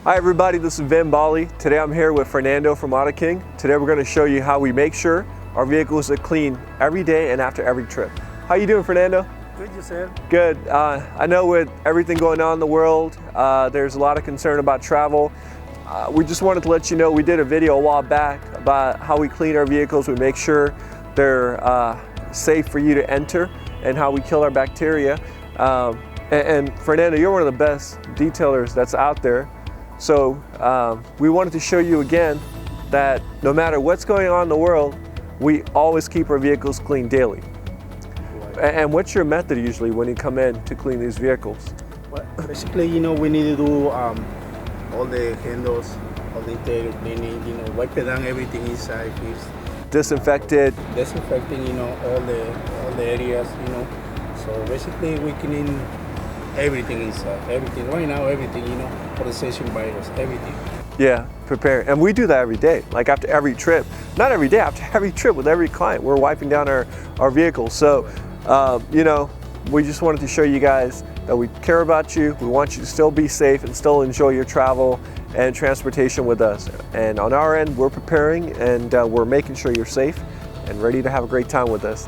Hi everybody, this is Vin Bali. Today I'm here with Fernando from Auto King. Today we're going to show you how we make sure our vehicles are clean every day and after every trip. How you doing, Fernando? Good, yourself? Good. I know with everything going on in the world, there's a lot of concern about travel. We just wanted to let you know we did a video a while back about how we clean our vehicles. We make sure they're safe for you to enter and how we kill our bacteria. And Fernando, you're one of the best detailers that's out there. So we wanted to show you again that no matter what's going on in the world, we always keep our vehicles clean daily. And what's your method usually when you come in to clean these vehicles? Well, basically, we need to do all the handles, all the interior cleaning, wipe it down everything inside first. Disinfected. Disinfecting, all the areas, So basically we clean everything inside, everything. Right now, everything, for the session virus, everything. Yeah, prepare. And we do that every day, like after every trip. Not every day, after every trip with every client, we're wiping down our vehicles. So, we just wanted to show you guys that we care about you. We want you to still be safe and still enjoy your travel and transportation with us. And on our end, we're preparing and we're making sure you're safe and ready to have a great time with us.